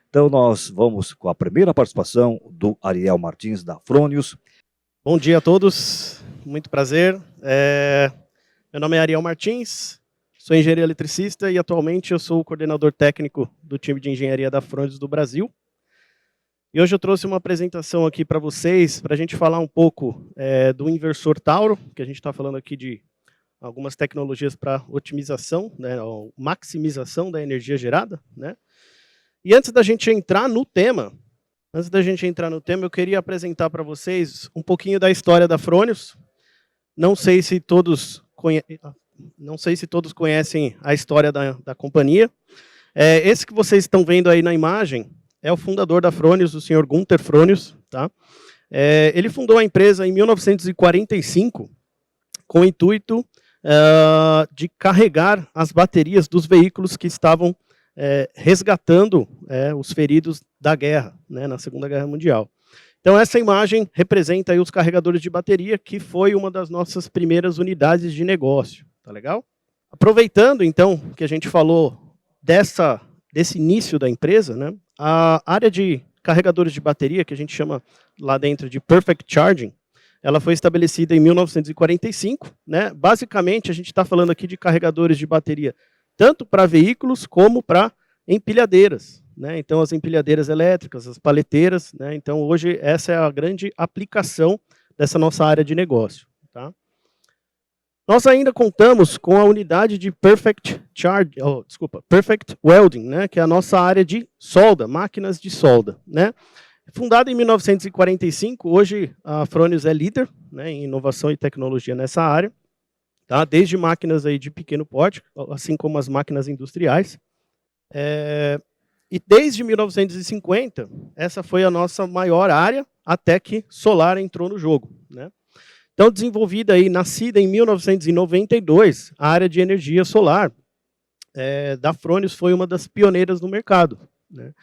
Então, nós vamos com a primeira participação do Ariel Martins, da Fronius. Bom dia a todos, muito prazer. Meu nome é Ariel Martins, sou engenheiro eletricista e atualmente eu sou o coordenador técnico do time de engenharia da Fronius do Brasil. E hoje eu trouxe uma apresentação aqui para vocês, para a gente falar um pouco do inversor Tauro, que a gente está falando aqui de algumas tecnologias para otimização, né, ou maximização da energia gerada, né? E antes da gente entrar no tema, eu queria apresentar para vocês um pouquinho da história da Fronius. Não sei se todos conhecem a história da companhia. Esse que vocês estão vendo aí na imagem é o fundador da Fronius, o senhor Gunther Fronius. Tá? Ele fundou a empresa em 1945 com o intuito de carregar as baterias dos veículos que estavam resgatando os feridos da guerra, né, na Segunda Guerra Mundial. Então, essa imagem representa aí os carregadores de bateria, que foi uma das nossas primeiras unidades de negócio. Tá legal? Aproveitando, então, que a gente falou desse início da empresa, né, a área de carregadores de bateria, que a gente chama lá dentro de Perfect Charging, ela foi estabelecida em 1945. Né? Basicamente, a gente está falando aqui de carregadores de bateria tanto para veículos como para empilhadeiras, né? Então, as empilhadeiras elétricas, as paleteiras, né? Então, hoje, essa é a grande aplicação dessa nossa área de negócio. Tá? Nós ainda contamos com a unidade de Perfect Welding, né? Que é a nossa área de solda, máquinas de solda. Né? Fundada em 1945, hoje a Fronius é líder, né, em inovação e tecnologia nessa área. Tá? Desde máquinas aí de pequeno porte, assim como as máquinas industriais. E desde 1950, essa foi a nossa maior área, até que solar entrou no jogo. Né? Então, desenvolvida aí, nascida em 1992, a área de energia solar da Fronius foi uma das pioneiras no mercado. Né?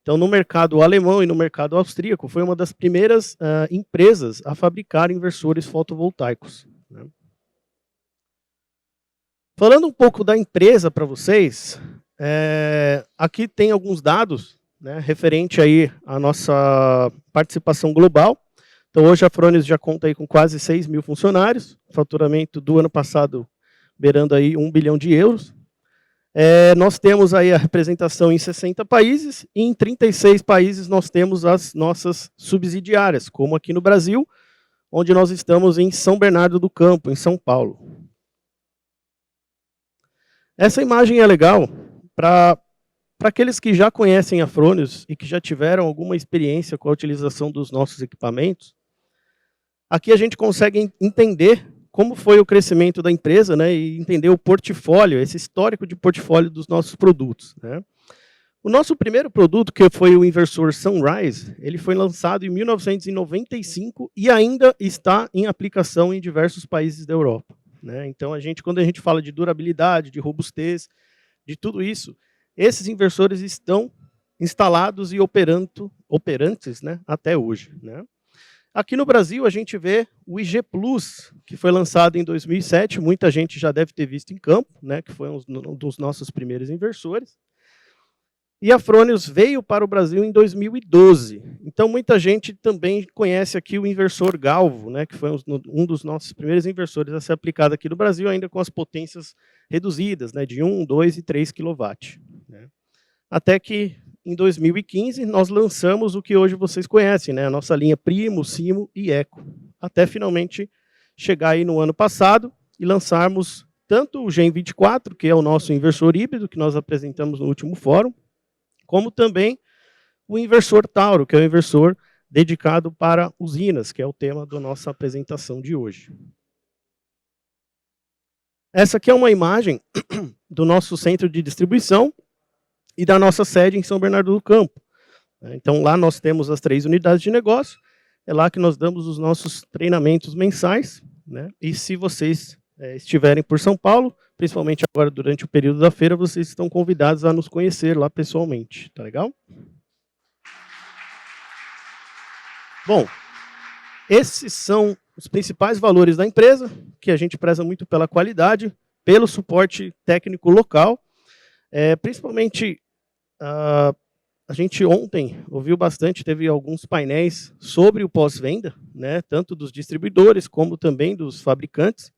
Então, no mercado alemão e no mercado austríaco, foi uma das primeiras empresas a fabricar inversores fotovoltaicos. Né? Falando um pouco da empresa para vocês, aqui tem alguns dados, né, referente aí à nossa participação global. Então, hoje a Fronius já conta aí com quase 6 mil funcionários, faturamento do ano passado beirando aí 1 bilhão de euros. Nós temos aí a representação em 60 países, e em 36 países nós temos as nossas subsidiárias, como aqui no Brasil, onde nós estamos em São Bernardo do Campo, em São Paulo. Essa imagem é legal para aqueles que já conhecem a Fronius e que já tiveram alguma experiência com a utilização dos nossos equipamentos. Aqui a gente consegue entender como foi o crescimento da empresa, né, e entender o portfólio, esse histórico de portfólio dos nossos produtos. Né. O nosso primeiro produto, que foi o inversor Sunrise, ele foi lançado em 1995 e ainda está em aplicação em diversos países da Europa. Né? Então, quando a gente fala de durabilidade, de robustez, de tudo isso, esses inversores estão instalados e operantes, né, até hoje. Né? Aqui no Brasil, a gente vê o IG Plus, que foi lançado em 2007, muita gente já deve ter visto em campo, né, que foi um dos nossos primeiros inversores. E a Fronius veio para o Brasil em 2012. Então, muita gente também conhece aqui o inversor Galvo, né, que foi um dos nossos primeiros inversores a ser aplicado aqui no Brasil, ainda com as potências reduzidas, né, de 1, 2 e 3 kW. Né. Até que, em 2015, nós lançamos o que hoje vocês conhecem, né, a nossa linha Primo, Simo e Eco. Até finalmente chegar aí no ano passado e lançarmos tanto o Gen 24, que é o nosso inversor híbrido, que nós apresentamos no último fórum, como também o inversor Tauro, que é o inversor dedicado para usinas, que é o tema da nossa apresentação de hoje. Essa aqui é uma imagem do nosso centro de distribuição e da nossa sede em São Bernardo do Campo. Então, lá nós temos as 3 unidades de negócio, é lá que nós damos os nossos treinamentos mensais. Né? E se vocês estiverem por São Paulo, principalmente agora durante o período da feira, vocês estão convidados a nos conhecer lá pessoalmente. Tá legal? Bom, esses são os principais valores da empresa, que a gente preza muito pela qualidade, pelo suporte técnico local, principalmente a gente ontem ouviu bastante, teve alguns painéis sobre o pós-venda, né, tanto dos distribuidores como também dos fabricantes.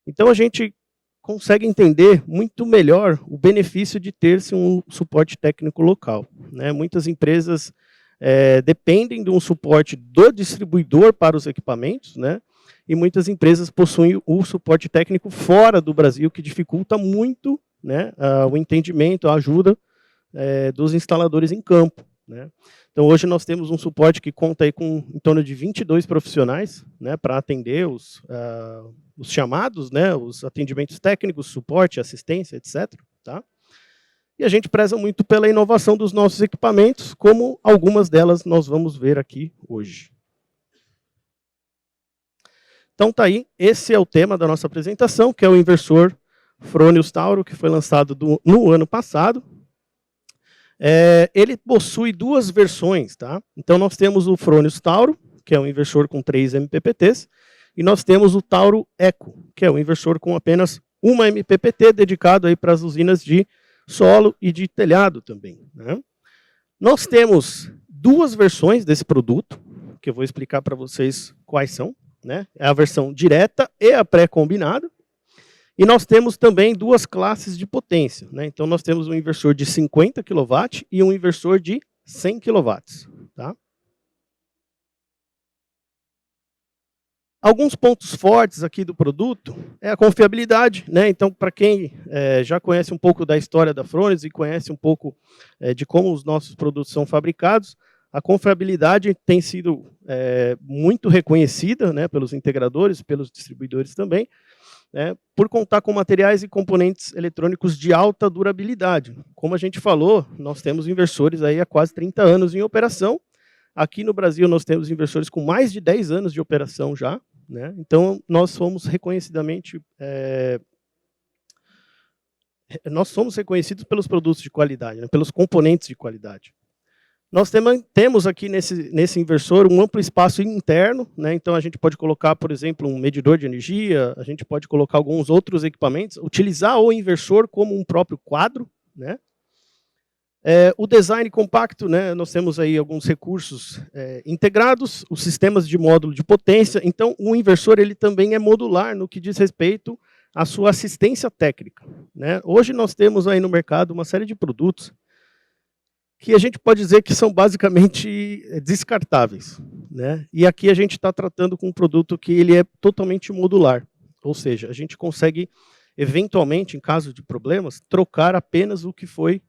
Então, a gente consegue entender muito melhor o benefício de ter-se um suporte técnico local, né? Muitas empresas dependem de um suporte do distribuidor para os equipamentos, né? E muitas empresas possuem o suporte técnico fora do Brasil, que dificulta muito, né, o entendimento, a ajuda dos instaladores em campo, né? Então, hoje nós temos um suporte que conta aí com em torno de 22 profissionais, né, para atender os chamados, né, os atendimentos técnicos, suporte, assistência, etc. Tá? E a gente preza muito pela inovação dos nossos equipamentos, como algumas delas nós vamos ver aqui hoje. Então, tá aí, esse é o tema da nossa apresentação, que é o inversor Fronius Tauro, que foi lançado no ano passado. Ele possui duas versões, tá? Então, nós temos o Fronius Tauro, que é um inversor com 3 MPPTs, e nós temos o Tauro Eco, que é um inversor com apenas uma MPPT, dedicado aí para as usinas de solo e de telhado também, né? Nós temos duas versões desse produto, que eu vou explicar para vocês quais são, né? É a versão direta e a pré-combinada. E nós temos também duas classes de potência, né? Então, nós temos um inversor de 50 kW e um inversor de 100 kW. Tá? Alguns pontos fortes aqui do produto é a confiabilidade, né? Então, para quem já conhece um pouco da história da Fronius e conhece um pouco de como os nossos produtos são fabricados, a confiabilidade tem sido muito reconhecida, né, pelos integradores, pelos distribuidores também, por contar com materiais e componentes eletrônicos de alta durabilidade. Como a gente falou, nós temos inversores aí há quase 30 anos em operação. Aqui no Brasil nós temos inversores com mais de 10 anos de operação já, né? Então nós somos reconhecidamente pelos produtos de qualidade, né, pelos componentes de qualidade. Nós temos aqui nesse inversor um amplo espaço interno, né? Então a gente pode colocar, por exemplo, um medidor de energia, a gente pode colocar alguns outros equipamentos, utilizar o inversor como um próprio quadro, né? O design compacto, né? Nós temos aí alguns recursos integrados, os sistemas de módulo de potência. Então o inversor ele também é modular no que diz respeito à sua assistência técnica, né? Hoje nós temos aí no mercado uma série de produtos que a gente pode dizer que são basicamente descartáveis, né? E aqui a gente está tratando com um produto que ele é totalmente modular, ou seja, a gente consegue, eventualmente, em caso de problemas, trocar apenas o que foi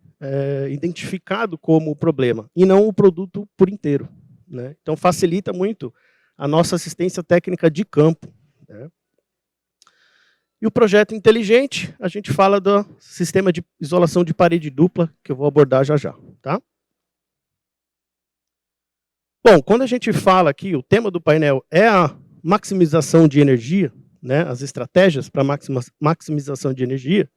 identificado como problema, e não o produto por inteiro, né? Então facilita muito a nossa assistência técnica de campo, né? E o projeto inteligente, a gente fala do sistema de isolação de parede dupla, que eu vou abordar já já. Tá? Bom, quando a gente fala aqui, o tema do painel é a maximização de energia, né, as estratégias para maximização de energia,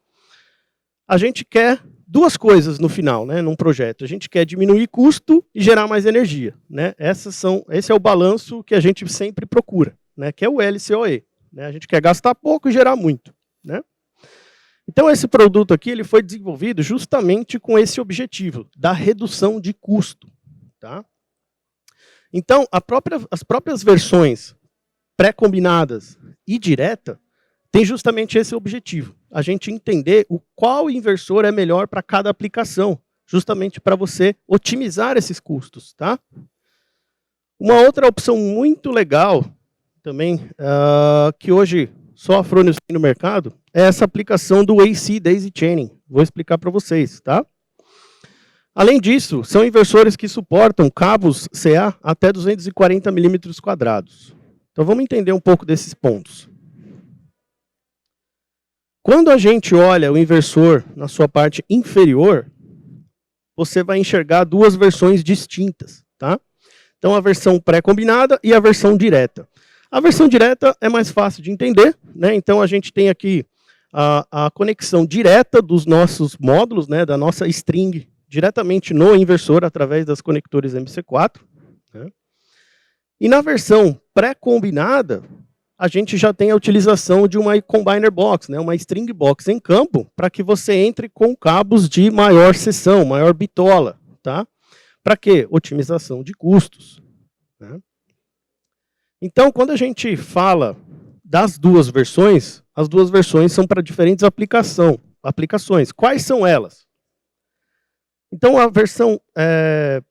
a gente quer duas coisas no final, né, num projeto. A gente quer diminuir custo e gerar mais energia, né? Esse é o balanço que a gente sempre procura, né, que é o LCOE. Né? A gente quer gastar pouco e gerar muito, né? Então, esse produto aqui ele foi desenvolvido justamente com esse objetivo, da redução de custo. Tá? Então, as próprias versões pré-combinadas e direta têm justamente esse objetivo, a gente entender qual inversor é melhor para cada aplicação, justamente para você otimizar esses custos. Tá? Uma outra opção muito legal também, que hoje só a Fronius tem no mercado, é essa aplicação do AC Daisy Chaining. Vou explicar para vocês, tá? Além disso, são inversores que suportam cabos CA até 240 milímetros quadrados. Então vamos entender um pouco desses pontos. Quando a gente olha o inversor na sua parte inferior, você vai enxergar duas versões distintas, tá? Então a versão pré-combinada e a versão direta. A versão direta é mais fácil de entender, né? Então a gente tem aqui a conexão direta dos nossos módulos, né, da nossa string, diretamente no inversor, através das conectores MC4. Né? E na versão pré-combinada, a gente já tem a utilização de uma combiner box, né, uma string box em campo, para que você entre com cabos de maior seção, maior bitola. Tá? tá? Para quê? Otimização de custos, né? Então, quando a gente fala das duas versões, as duas versões são para diferentes aplicações. Quais são elas? Então, a versão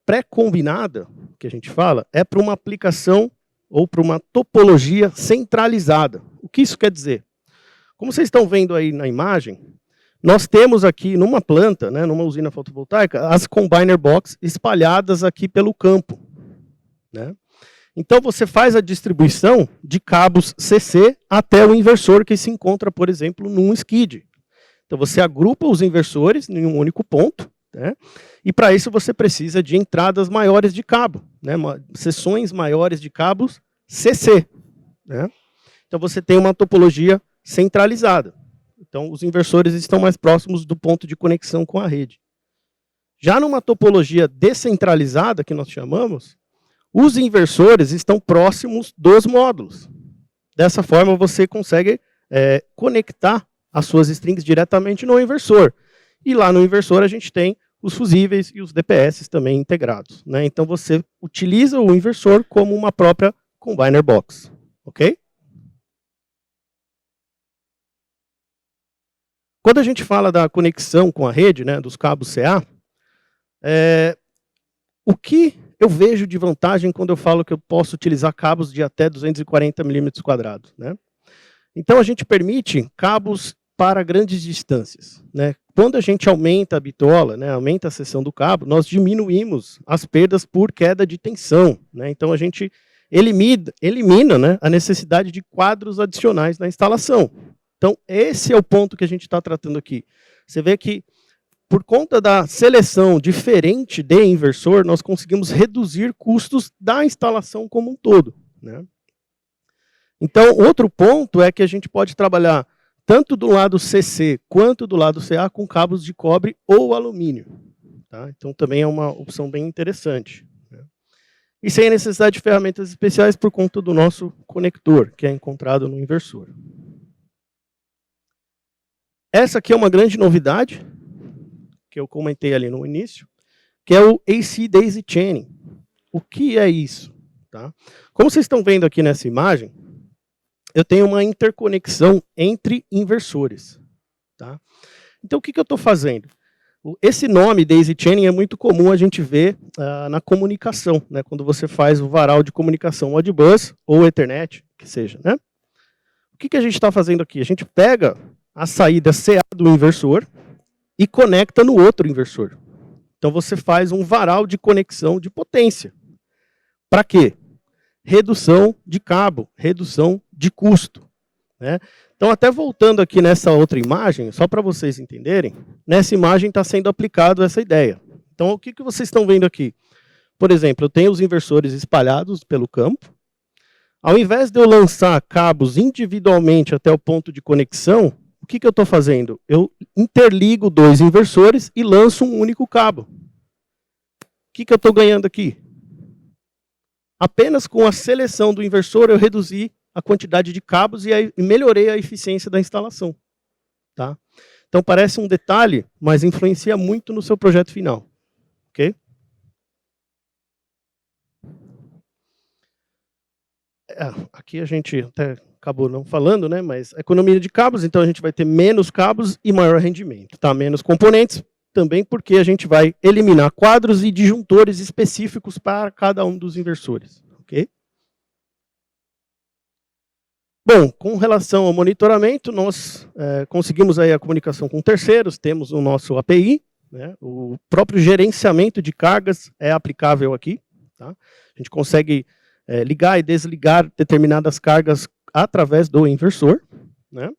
pré-combinada, que a gente fala, é para uma aplicação ou para uma topologia centralizada. O que isso quer dizer? Como vocês estão vendo aí na imagem, nós temos aqui numa planta, né, numa usina fotovoltaica, as combiner box espalhadas aqui pelo campo, né? Então, você faz a distribuição de cabos CC até o inversor que se encontra, por exemplo, num skid. Então, você agrupa os inversores em um único ponto, né? E para isso você precisa de entradas maiores de cabo, né? Seções maiores de cabos CC, né? Então, você tem uma topologia centralizada. Então, os inversores estão mais próximos do ponto de conexão com a rede. Já numa topologia descentralizada, que nós chamamos, os inversores estão próximos dos módulos. Dessa forma, você consegue conectar as suas strings diretamente no inversor. E lá no inversor a gente tem os fusíveis e os DPS também integrados, né? Então, você utiliza o inversor como uma própria combiner box, ok? Quando a gente fala da conexão com a rede, né, dos cabos CA, o que eu vejo de vantagem quando eu falo que eu posso utilizar cabos de até 240 milímetros quadrados, né? Então, a gente permite cabos para grandes distâncias, né? Quando a gente aumenta a bitola, né, aumenta a seção do cabo, nós diminuímos as perdas por queda de tensão, né? Então, a gente elimina, né, a necessidade de quadros adicionais na instalação. Então, esse é o ponto que a gente está tratando aqui. Você vê que, por conta da seleção diferente de inversor, nós conseguimos reduzir custos da instalação como um todo, né? Então, outro ponto é que a gente pode trabalhar tanto do lado CC quanto do lado CA com cabos de cobre ou alumínio, tá? Então, também é uma opção bem interessante, né? E sem a necessidade de ferramentas especiais por conta do nosso conector, que é encontrado no inversor. Essa aqui é uma grande novidade, que eu comentei ali no início, que é o AC Daisy Chaining. O que é isso? Tá? Como vocês estão vendo aqui nessa imagem, eu tenho uma interconexão entre inversores. Tá? Então, o que eu estou fazendo? Esse nome, Daisy Chaining, é muito comum a gente ver na comunicação, né? Quando você faz o varal de comunicação Modbus ou Ethernet, que seja, né? O que a gente está fazendo aqui? A gente pega a saída CA do inversor e conecta no outro inversor. Então, você faz um varal de conexão de potência. Para quê? Redução de cabo, redução de custo, né? Então, até voltando aqui nessa outra imagem, só para vocês entenderem, nessa imagem está sendo aplicado essa ideia. Então, o que vocês estão vendo aqui? Por exemplo, eu tenho os inversores espalhados pelo campo. Ao invés de eu lançar cabos individualmente até o ponto de conexão, o que eu estou fazendo? Eu interligo dois inversores e lanço um único cabo. O que eu estou ganhando aqui? Apenas com a seleção do inversor, eu reduzi a quantidade de cabos e melhorei a eficiência da instalação. Tá? Então, parece um detalhe, mas influencia muito no seu projeto final. Ok? Aqui a gente até acabou não falando, né? Mas economia de cabos, então a gente vai ter menos cabos e maior rendimento. Tá? Menos componentes, também porque a gente vai eliminar quadros e disjuntores específicos para cada um dos inversores. Ok? Bom, com relação ao monitoramento, nós conseguimos aí a comunicação com terceiros, temos o nosso API, né? O próprio gerenciamento de cargas é aplicável aqui. Tá? A gente consegue ligar e desligar determinadas cargas através do inversor, né?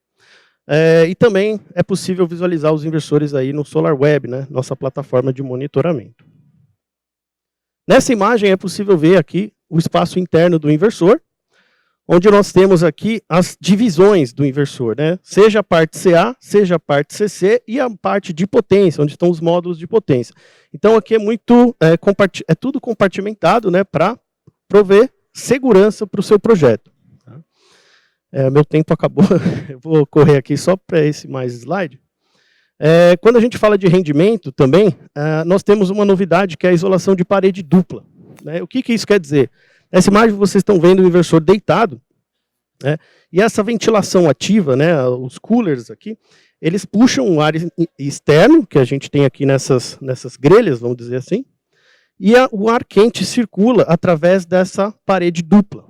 E também é possível visualizar os inversores aí no SolarWeb, né? Nossa plataforma de monitoramento. Nessa imagem é possível ver aqui o espaço interno do inversor, onde nós temos aqui as divisões do inversor, né? Seja a parte CA, seja a parte CC e a parte de potência, onde estão os módulos de potência. Então aqui é tudo compartimentado, né, para prover segurança para o seu projeto. Meu tempo acabou, eu vou correr aqui só para esse mais slide. Quando a gente fala de rendimento também, nós temos uma novidade que é a isolação de parede dupla. Né? O que isso quer dizer? Nessa imagem vocês estão vendo o inversor deitado, né? E essa ventilação ativa, né, os coolers aqui, eles puxam o ar externo, que a gente tem aqui nessas grelhas, vamos dizer assim, e o ar quente circula através dessa parede dupla.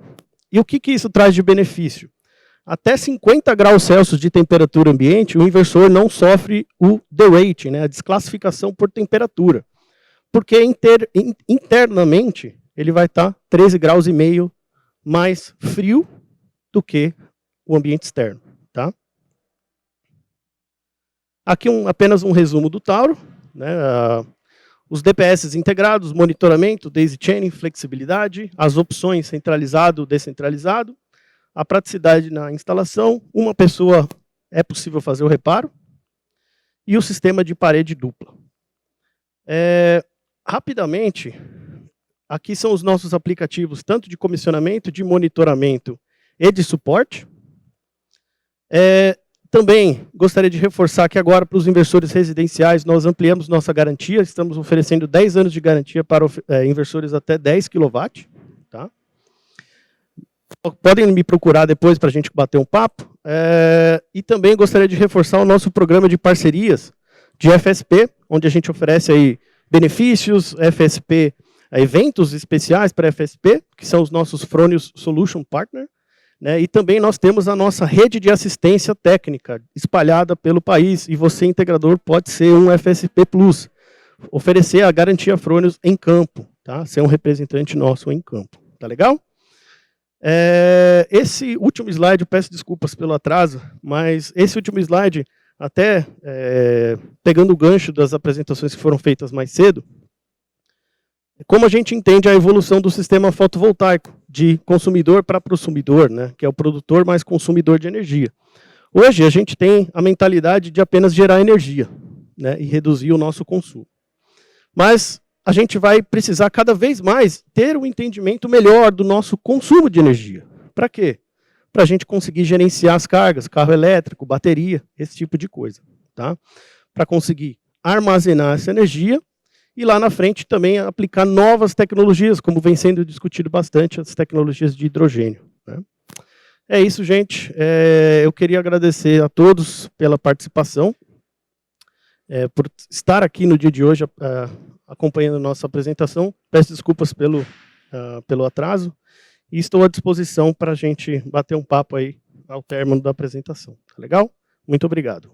E o que isso traz de benefício? Até 50 graus Celsius de temperatura ambiente, o inversor não sofre o derate, né, a desclassificação por temperatura. Porque internamente ele vai estar 13,5 graus mais frio do que o ambiente externo. Tá? Aqui apenas um resumo do Tauro. Né, os DPS integrados, monitoramento, daisy chaining, flexibilidade, as opções centralizado, descentralizado, a praticidade na instalação, uma pessoa é possível fazer o reparo, e o sistema de parede dupla. Rapidamente, aqui são os nossos aplicativos, tanto de comissionamento, de monitoramento e de suporte. Também gostaria de reforçar que agora, para os inversores residenciais, nós ampliamos nossa garantia, estamos oferecendo 10 anos de garantia para inversores até 10 kW. Tá? Podem me procurar depois para a gente bater um papo. E também gostaria de reforçar o nosso programa de parcerias de FSP, onde a gente oferece aí benefícios, FSP, eventos especiais para FSP, que são os nossos Fronius Solution Partner. Né, e também nós temos a nossa rede de assistência técnica espalhada pelo país, e você, integrador, pode ser um FSP Plus, oferecer a garantia Fronius em campo, tá? Ser um representante nosso em campo. Tá legal? Esse último slide, eu peço desculpas pelo atraso, mas esse último slide, até pegando o gancho das apresentações que foram feitas mais cedo, como a gente entende a evolução do sistema fotovoltaico, de consumidor para prosumidor, né, que é o produtor mais consumidor de energia. Hoje, a gente tem a mentalidade de apenas gerar energia, né, e reduzir o nosso consumo. Mas a gente vai precisar cada vez mais ter um entendimento melhor do nosso consumo de energia. Para quê? Para a gente conseguir gerenciar as cargas, carro elétrico, bateria, esse tipo de coisa. Tá? Para conseguir armazenar essa energia, e lá na frente também aplicar novas tecnologias, como vem sendo discutido bastante, as tecnologias de hidrogênio. Né? É isso, gente. Eu queria agradecer a todos pela participação, por estar aqui no dia de hoje acompanhando a nossa apresentação. Peço desculpas pelo atraso e estou à disposição para a gente bater um papo aí ao término da apresentação. Tá legal? Muito obrigado.